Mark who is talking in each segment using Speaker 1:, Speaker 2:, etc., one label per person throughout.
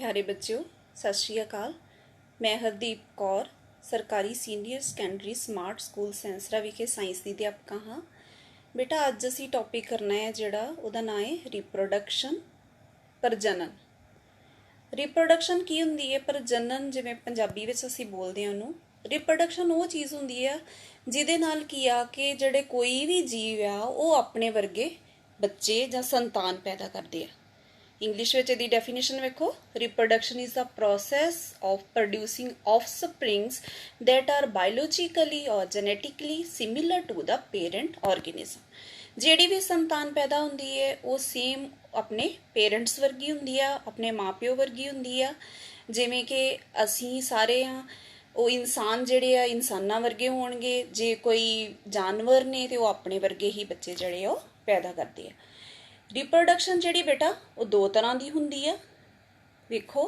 Speaker 1: प्यारे बच्चों, सत श्री अकाल। मैं हरदीप कौर सरकारी सीनियर सैकेंडरी स्मार्ट स्कूल सैंसरा विखे साइंस की अध्यापका हाँ। बेटा अज असी टॉपिक करना है जिहड़ा उहदा नाम है रिप्रोडक्शन, प्रजनन। रिप्रोडक्शन की हुंदी है? प्रजनन जिवें पंजाबी विच असी बोलदे हां उहनूं रिप्रोडक्शन वो चीज़ हुंदी है जिहदे नाल की आ कि जिहड़े कोई भी जीव आ वो अपने वर्गे बच्चे जां संतान पैदा करदे आ। इंग्लिश में यदि डेफिनेशन वेखो, reproduction is the process of producing offsprings that are biologically और genetically similar to the parent organism. जिहड़ी भी संतान पैदा होंदी है वो सेम अपने पेरेंट्स वर्गी होंदी आ, अपने माँ प्यो वर्गी होंदी आ। जिवें कि असीं सारे हाँ वो इंसान जिहड़े आ इंसानां वर्गे होणगे, जे कोई जानवर ने तो वो अपने वर्गे ही बच्चे जिहड़े आ पैदा करते हैं। रिप्रोडक्शन जिहड़ी बेटा वो दो तरह की हुंदी है। वेखो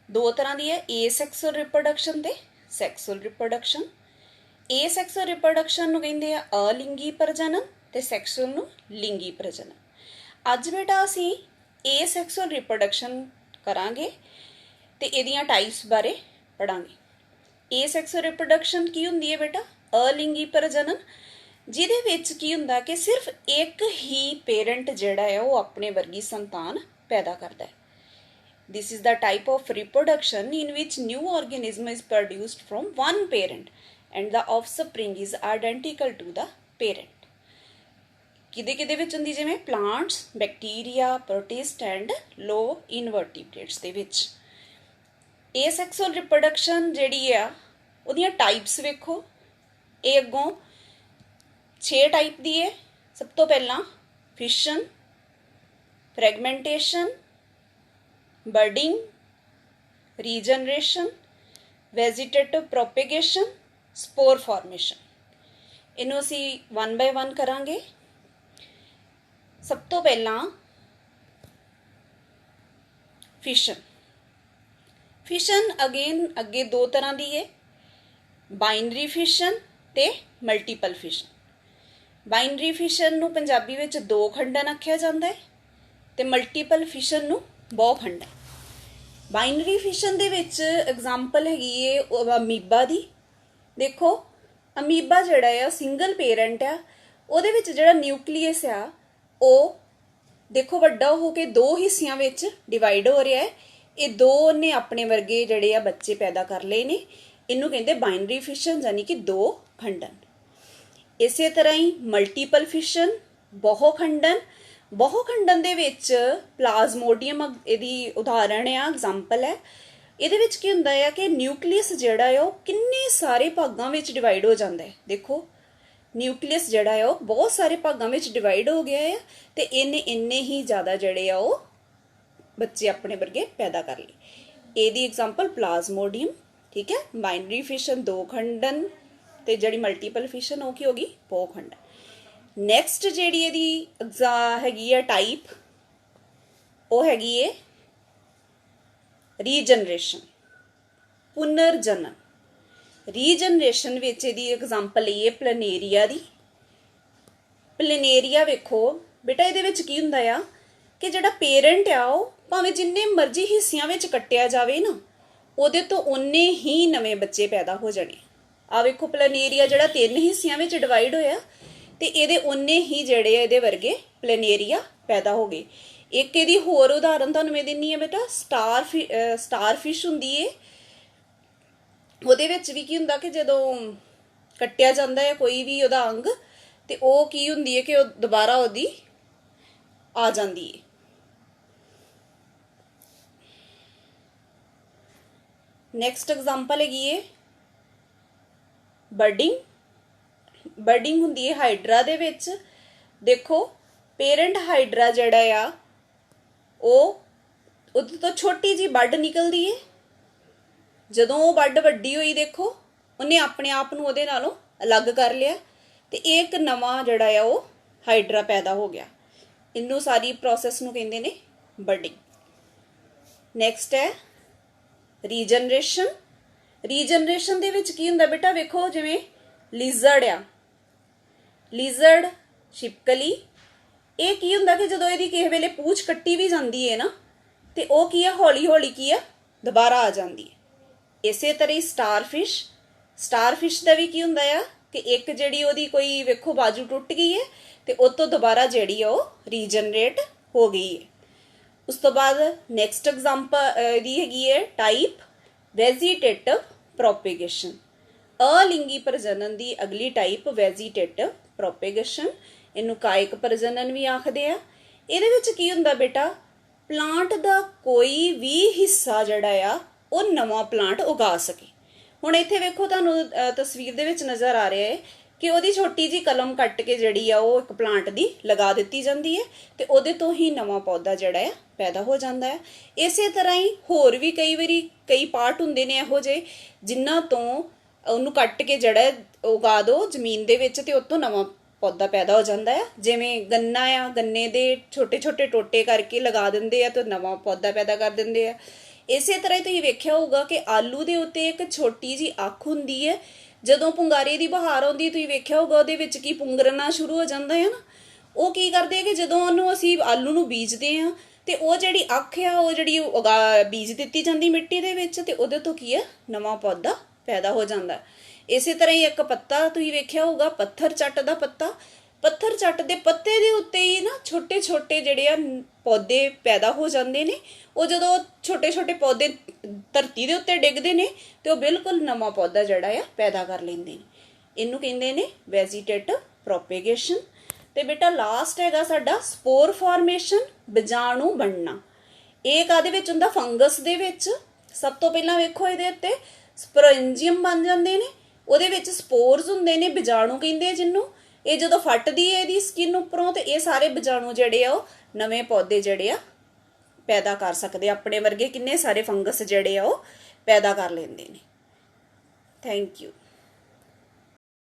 Speaker 1: दो तरह की है, ए सैक्सुअल रिप्रोडक्शन ते सैक्सुअल रिप्रोडक्शन। ए सैक्सुअल रिप्रोडक्शन नूं कहिंदे आ अलिंगी प्रजनन ते सैक्सुअल नूं लिंगी प्रजनन। अज बेटा असीं ए सैक्सुअल रिप्रोडक्शन करांगे ते इहदियां टाइप्स बारे पढ़ांगे। ए सैक्सुअल रिप्रोडक्शन की हुंदी है बेटा? अलिंगी प्रजनन, जिहदे विच की हुंदा कि सिर्फ एक ही पेरेंट जिहड़ा है वो अपने वर्गी संतान पैदा करता है। This is the type of reproduction in which new organism is produced from one parent and the offspring is identical to the parent. किदे किदे विच हुंदी? जिवें plants, bacteria, protist and low invertebrates दे विच। ए सैक्सुअल रिप्रोडक्शन जिहड़ी आ उहदियां types वेखो, ये अगों 6 टाइप दी है। सब तो पहला fission, fragmentation, budding, regeneration, vegetative propagation, spore formation. इनू असी वन बाय वन करांगे। सब तो पहला फिशन। फिशन अगेन अगे दो तरह की है, बाइनरी फिशन ते मल्टीपल फिशन। बाइनरी फिशन नूं पंजाबी विच दो खंडन आख्या जाता है ते मल्टीपल फिशन नूं बहु खंडन। बाइनरी फिशन दे विच एग्जाम्पल हैगी है अमीबा दी। देखो अमीबा जिहड़ा है सिंगल पेरेंट आ, उहदे विच जिहड़ा न्यूक्लीयस आ वो देखो वड्डा हो के दो हिस्सियां विच डिवाइड हो रहा है। ये दो ने अपने वर्गे जिहड़े आ बच्चे पैदा कर लए ने। इनू कहंदे बाइनरी फिशन, यानी कि दो खंडन। इसे तरह ही मल्टीपल फिशन, बहुखंडन। बहुखंडन दे विच प्लाज्मोडियम इहदी उदाहरण है, एग्जाम्पल है। इहदे विच की हुंदा है कि न्यूक्लियस जिहड़ा है वो किन्ने सारे भागां विच डिवाइड हो जाता है। देखो न्यूक्लियस जिहड़ा है वो बहुत सारे भागां विच डिवाइड हो गया है ते इन्ने ही ज़्यादा जिहड़े आ वो बच्चे अपने वर्गे पैदा कर लए। इहदी एग्जाम्पल प्लाज्मोडियम, ठीक है। बाइनरी फिशन दो खंडन ते जिहड़ी मल्टीपल फिशन हो गई बहुखंडन। नैक्सट जिहड़ी इहदी हैगी है टाइप, वो हैगी है रीजनरेशन, पुनर्जनन। रीजनरेशन विच इहदी एग्जाम्पल ये प्लनेरिया दी। प्लनेरिया वेखो बेटा इहदे विच की हुंदा आ कि जिहड़ा पेरेंट आ वो भावें जिन्ने मर्जी हिस्सियां विच कट्टिया जावे ना, उहदे तो उन्ने ही नवें बच्चे पैदा हो जाने। आ वेखो प्लनेरिया जिहड़ा 3 हिस्सियां विच डिवाइड होया ते इहदे उन्ने ही जिहड़े इहदे वर्गे प्लनेरिया पैदा हो गए। एक इहदी होर उदाहरण तुहानूं मैं दिन्नी है बेटा, स्टार फिश हुंदी है। उहदे विच भी की हुंदा कि जदों कट्टिया जांदा है कोई भी उहदा अंग ते ओह की हुंदी है कि ओह दोबारा उहदी आ जांदी है। नैक्सट एग्जाम्पल हैगी है बर्डिंग। बर्डिंग हुंदी है हाइड्रा दे विच। देखो पेरेंट हाइड्रा जिहड़ा आ उहदे तो छोटी जी बड निकलदी है। जदों वो बड वड्डी होई देखो उन्हें अपने आप नूं उहदे नालों अलग कर लिया ते एक नवां जिहड़ा आ वो हाइड्रा पैदा हो गया। इनू सारी प्रोसैस नूं कहंदे ने बर्डिंग। नैक्सट है रीजनरेशन। रीजनरेशन दे विच की हुंदा बेटा? वेखो जिवें लिजर्ड आ, लिजर्ड छिपकली, ये की हुंदा कि जदों इहदी किसी वेले पूछ कट्टी भी जांदी है ना ਤੇ ਉਹ ਕੀ ਆ, ਹੌਲੀ ਹੌਲੀ ਕੀ ਆ, ਦੁਬਾਰਾ ਆ ਜਾਂਦੀ ਹੈ। ਇਸੇ ਤਰ੍ਹਾਂ ਹੀ ਸਟਾਰਫਿਸ਼ ਦਾ ਵੀ ਕੀ ਹੁੰਦਾ ਆ ਕਿ ਇੱਕ ਜਿਹੜੀ ਉਹਦੀ ਕੋਈ ਵੇਖੋ ਬਾਜੂ ਟੁੱਟ ਗਈ ਹੈ ਤੇ ਉਹ ਤੋਂ ਦੁਬਾਰਾ ਜਿਹੜੀ ਆ ਉਹ ਰੀਜਨਰੇਟ ਹੋ ਗਈ ਹੈ। ਉਸ ਤੋਂ ਬਾਅਦ ਨੈਕਸਟ ਐਗਜ਼ਾਮਪਲ ਇਹਦੀ ਹੈਗੀ ਹੈ ਟਾਈਪ ਵੈਜੀਟੇਟਿਵ ਪ੍ਰੋਪੇਗੇਸ਼ਨ। ਅਲਿੰਗੀ ਪ੍ਰਜਨਨ ਦੀ ਅਗਲੀ ਟਾਈਪ ਵੈਜੀਟੇਟਿਵ ਪ੍ਰੋਪੇਗੇਸ਼ਨ, ਇਹਨੂੰ ਕਾਇਕ ਪ੍ਰਜਨਨ ਵੀ ਆਖਦੇ ਆ। ਇਹਦੇ ਵਿੱਚ ਕੀ ਹੁੰਦਾ ਬੇਟਾ, ਪਲਾਂਟ ਦਾ ਕੋਈ ਵੀ ਹਿੱਸਾ ਜਿਹੜਾ ਆ ਉਹ ਨਵਾਂ ਪਲਾਂਟ ਉਗਾ ਸਕੇ। ਹੁਣ ਇੱਥੇ ਵੇਖੋ ਤੁਹਾਨੂੰ ਤਸਵੀਰ ਦੇ ਵਿੱਚ ਨਜ਼ਰ ਆ ਰਿਹਾ ਹੈ ਕਿ ਉਹਦੀ ਛੋਟੀ ਜੀ ਕਲਮ ਕੱਟ ਕੇ ਜਿਹੜੀ ਆ ਉਹ ਇੱਕ ਪਲਾਂਟ ਦੀ ਲਗਾ ਦਿੱਤੀ ਜਾਂਦੀ ਹੈ ਤੇ ਉਹਦੇ ਤੋਂ ਹੀ ਨਵਾਂ ਪੌਦਾ ਜਿਹੜਾ ਆ ਪੈਦਾ ਹੋ ਜਾਂਦਾ ਹੈ। ਇਸੇ ਤਰ੍ਹਾਂ ਹੀ ਹੋਰ ਵੀ ਕਈ ਵਾਰੀ ਕਈ ਪਾਰਟ ਹੁੰਦੇ ਨੇ ਇਹੋ ਜਿਹੇ ਜਿਨ੍ਹਾਂ ਤੋਂ ਉਹਨੂੰ ਕੱਟ ਕੇ ਜਿਹੜਾ ਉਗਾ ਦਿਓ ਜ਼ਮੀਨ ਦੇ ਵਿੱਚ ਤੇ ਉੱਥੋਂ ਨਵਾਂ ਪੌਦਾ ਪੈਦਾ ਹੋ ਜਾਂਦਾ ਆ। ਜਿਵੇਂ ਗੰਨਾ ਆ, ਗੰਨੇ ਦੇ ਛੋਟੇ ਛੋਟੇ ਟੋਟੇ ਕਰਕੇ ਲਗਾ ਦਿੰਦੇ ਆ ਤੇ ਨਵਾਂ ਪੌਦਾ ਪੈਦਾ ਕਰ ਦਿੰਦੇ ਆ। ਇਸੇ ਤਰ੍ਹਾਂ ਹੀ ਤੁਸੀਂ ਵੇਖਿਆ ਹੋਊਗਾ ਕਿ ਆਲੂ ਦੇ ਉੱਤੇ ਇੱਕ ਛੋਟੀ ਜੀ ਅੱਖ ਹੁੰਦੀ ਹੈ। ਜਦੋਂ ਪੁੰਗਾਰੇ ਦੀ ਬਹਾਰ ਆਉਂਦੀ ਤੁਸੀਂ ਵੇਖਿਆ ਹੋਊਗਾ ਉਹਦੇ ਵਿੱਚ ਕੀ ਪੁੰਗਰਨਾ ਸ਼ੁਰੂ ਹੋ ਜਾਂਦਾ ਹੈ ਨਾ। ਉਹ ਕੀ ਕਰਦੇ ਕਿ ਜਦੋਂ ਉਹਨੂੰ ਅਸੀਂ ਆਲੂ ਨੂੰ ਬੀਜਦੇ ਹਾਂ ਤੇ ਉਹ ਜਿਹੜੀ ਅੱਖ ਆ ਉਹ ਜਿਹੜੀ ਬੀਜ ਦਿੱਤੀ ਜਾਂਦੀ ਮਿੱਟੀ ਦੇ ਵਿੱਚ ਤੇ ਉਹਦੇ ਤੋਂ ਕੀ ਹੈ ਨਵਾਂ ਪੌਦਾ ਪੈਦਾ ਹੋ ਜਾਂਦਾ। ਇਸੇ ਤਰ੍ਹਾਂ ਹੀ ਇੱਕ ਪੱਤਾ ਤੁਸੀਂ ਵੇਖਿਆ ਹੋਊਗਾ, ਪੱਥਰ ਚੱਟ ਦਾ ਪੱਤਾ। ਪੱਥਰ ਚੱਟ ਦੇ ਪੱਤੇ ਦੇ ਉੱਤੇ ਹੀ ਨਾ ਛੋਟੇ ਛੋਟੇ ਜਿਹੜੇ ਆ ਪੌਦੇ ਪੈਦਾ ਹੋ ਜਾਂਦੇ ਨੇ। ਉਹ ਜਦੋਂ ਛੋਟੇ ਛੋਟੇ ਪੌਦੇ ਧਰਤੀ ਦੇ ਉੱਤੇ ਡਿੱਗਦੇ ਨੇ ਤੇ ਉਹ ਬਿਲਕੁਲ ਨਵਾਂ ਪੌਦਾ ਜਿਹੜਾ ਆ ਪੈਦਾ ਕਰ ਲੈਂਦੇ ਨੇ। ਇਹਨੂੰ ਕਹਿੰਦੇ ਨੇ ਵੈਜੀਟੇਟਿਵ ਪ੍ਰੋਪੇਗੇਸ਼ਨ। ਤੇ ਬੇਟਾ ਲਾਸਟ ਹੈਗਾ ਸਾਡਾ ਸਪੋਰ ਫਾਰਮੇਸ਼ਨ, ਬੀਜਾਣੂ ਬਣਨਾ। ਇਹ ਕਾਹਦੇ ਵਿੱਚ ਹੁੰਦਾ, ਫੰਗਸ ਦੇ ਵਿੱਚ। ਸਭ ਤੋਂ ਪਹਿਲਾਂ ਵੇਖੋ ਇਹਦੇ ਉੱਤੇ ਸਪੋਰੈਂਜੀਅਮ ਬਣ ਜਾਂਦੇ ਨੇ, ਉਹਦੇ ਵਿੱਚ ਸਪੋਰਸ ਹੁੰਦੇ ਨੇ, ਬੀਜਾਣੂ ਕਹਿੰਦੇ ਜਿਹਨੂੰ। ਇਹ ਜਦੋਂ ਫਟਦੀ ਹੈ ਇਹਦੀ ਸਕਿਨ ਉੱਪਰੋਂ ਤੇ ਇਹ ਸਾਰੇ ਬੀਜਾਣੂ ਜਿਹੜੇ ਆ ਉਹ ਨਵੇਂ ਪੌਦੇ ਜਿਹੜੇ ਆ ਪੈਦਾ ਕਰ ਸਕਦੇ। ਆਪਣੇ ਵਰਗੇ ਕਿੰਨੇ ਸਾਰੇ ਫੰਗਸ ਜਿਹੜੇ ਆ ਉਹ ਪੈਦਾ ਕਰ ਲੈਂਦੇ ਨੇ। Thank you.